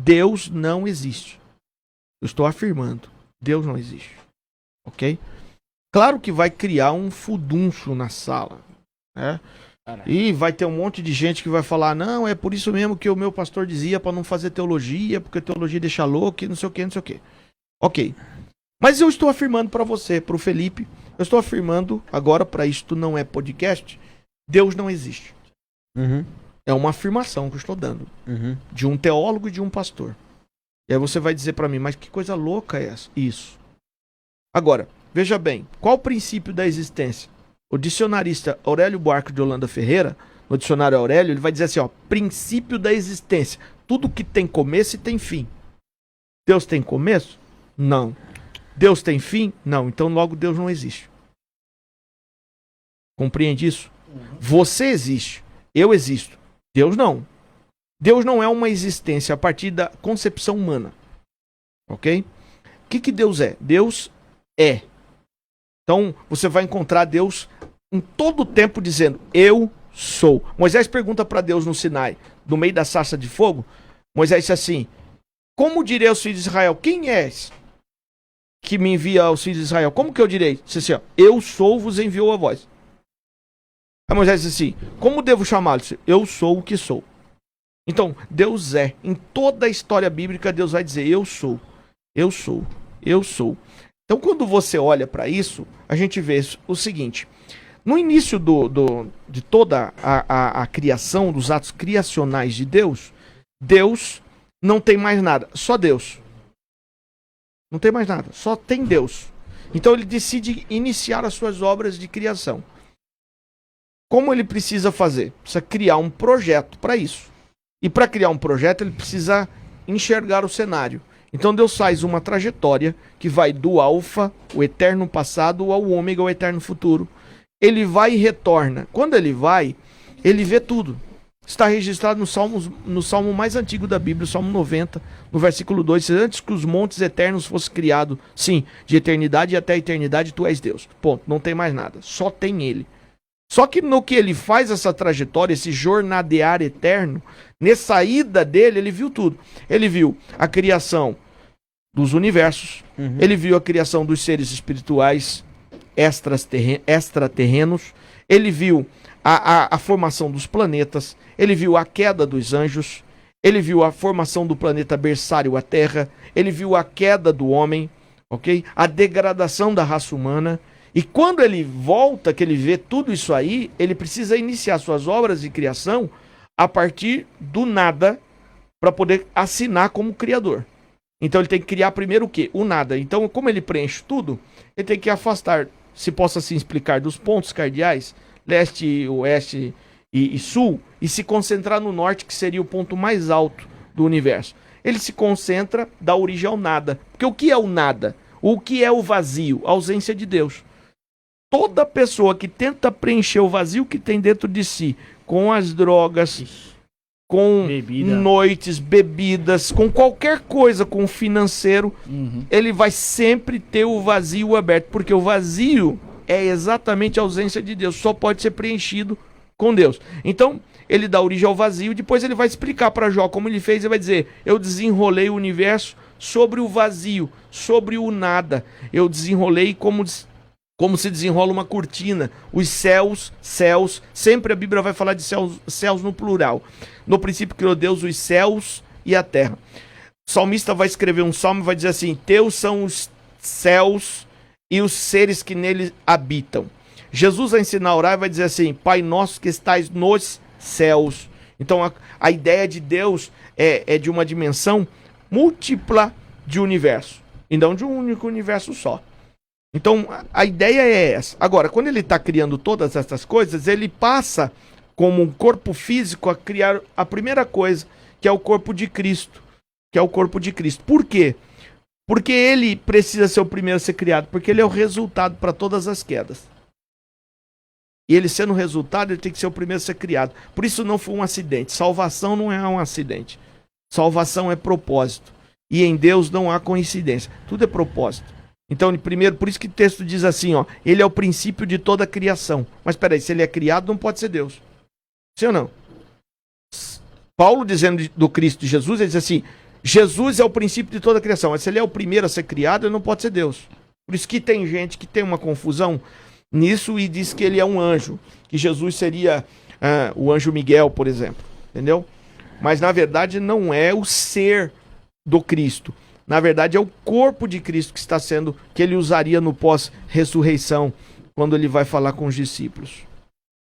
Deus não existe. Eu estou afirmando, Deus não existe. Ok? Claro que vai criar um furdunço na sala, né? E vai ter um monte de gente que vai falar, não, é por isso mesmo que o meu pastor dizia para não fazer teologia, porque teologia deixa louco e não sei o que, não sei o que. Ok. Mas eu estou afirmando para você, para o Felipe, eu estou afirmando agora, para isto não é podcast, Deus não existe. É uma afirmação que eu estou dando. De um teólogo e de um pastor. E aí você vai dizer para mim, mas que coisa louca é isso? Agora, veja bem, qual o princípio da existência? O dicionarista Aurélio Buarque de Holanda Ferreira, no dicionário Aurélio, ele vai dizer assim, ó, princípio da existência. Tudo que tem começo e tem fim. Deus tem começo? Não. Deus tem fim? Não. Então logo Deus não existe. Compreende isso? Você existe. Eu existo. Deus não. Deus não é uma existência a partir da concepção humana. Ok? O que Deus é? Deus é. Então, você vai encontrar Deus em todo o tempo dizendo, eu sou. Moisés pergunta para Deus no Sinai, no meio da sarça de fogo, Moisés disse assim, como direi aos filhos de Israel, quem és que me envia aos filhos de Israel? Como que eu direi? Disse assim, ó, eu sou, vos enviou a voz. Aí Moisés disse assim, como devo chamá-lo? Disse, eu sou o que sou. Então, Deus é. Em toda a história bíblica, Deus vai dizer, eu sou, eu sou, eu sou. Então, quando você olha para isso, a gente vê o seguinte. No início de toda a criação, dos atos criacionais de Deus, Deus não tem mais nada, só Deus. Não tem mais nada, só tem Deus. Então, ele decide iniciar as suas obras de criação. Como ele precisa fazer? Precisa criar um projeto para isso. E para criar um projeto, ele precisa enxergar o cenário. Então Deus faz uma trajetória que vai do alfa, o eterno passado, ao ômega, o eterno futuro. Ele vai e retorna. Quando ele vai, ele vê tudo. Está registrado no salmo mais antigo da Bíblia, o Salmo 90, no versículo 2, antes que os montes eternos fossem criados, sim, de eternidade até a eternidade, tu és Deus. Ponto, não tem mais nada, só tem ele. Só que no que ele faz essa trajetória, esse jornadear eterno, nessa ida dele, ele viu tudo. Ele viu a criação dos universos, ele viu a criação dos seres espirituais extraterrenos, ele viu a formação dos planetas, ele viu a queda dos anjos, ele viu a formação do planeta berçário, a Terra, ele viu a queda do homem, ok? A degradação da raça humana. E quando ele volta, que ele vê tudo isso aí, ele precisa iniciar suas obras de criação a partir do nada para poder assinar como criador. Então ele tem que criar primeiro o quê? O nada. Então, como ele preenche tudo, ele tem que afastar, se possa assim explicar, dos pontos cardeais, leste, oeste e sul, e se concentrar no norte, que seria o ponto mais alto do universo. Ele se concentra, dá origem ao nada. Porque o que é o nada? O que é o vazio? A ausência de Deus. Toda pessoa que tenta preencher o vazio que tem dentro de si, com as drogas, com noites, bebidas, com qualquer coisa, com o financeiro, ele vai sempre ter o vazio aberto, porque o vazio é exatamente a ausência de Deus, só pode ser preenchido com Deus. Então, ele dá origem ao vazio, depois ele vai explicar para Jó como ele fez, ele vai dizer, eu desenrolei o universo sobre o vazio, sobre o nada, eu desenrolei como se desenrola uma cortina, os céus, sempre a Bíblia vai falar de céus no plural. No princípio criou Deus os céus e a terra. O salmista vai escrever um salmo e vai dizer assim, teus são os céus e os seres que neles habitam. Jesus vai ensinar a orar e vai dizer assim, Pai nosso que estais nos céus. Então a ideia de Deus é de uma dimensão múltipla de universo, e não de um único universo só. Então, a ideia é essa. Agora, quando ele está criando todas essas coisas, ele passa, como um corpo físico, a criar a primeira coisa, que é o corpo de Cristo. Por quê? Porque ele precisa ser o primeiro a ser criado, porque ele é o resultado para todas as quedas. E ele sendo o resultado, ele tem que ser o primeiro a ser criado. Por isso não foi um acidente. Salvação não é um acidente. Salvação é propósito. E em Deus não há coincidência. Tudo é propósito. Então, primeiro, por isso que o texto diz assim, ó, ele é o princípio de toda a criação. Mas peraí, se ele é criado, não pode ser Deus. Sim ou não? Paulo, dizendo do Cristo Jesus, ele diz assim, Jesus é o princípio de toda a criação, mas se ele é o primeiro a ser criado, ele não pode ser Deus. Por isso que tem gente que tem uma confusão nisso e diz que ele é um anjo, que Jesus seria o anjo Miguel, por exemplo, entendeu? Mas na verdade não é o ser do Cristo. Na verdade é o corpo de Cristo que ele usaria no pós-ressurreição, quando ele vai falar com os discípulos.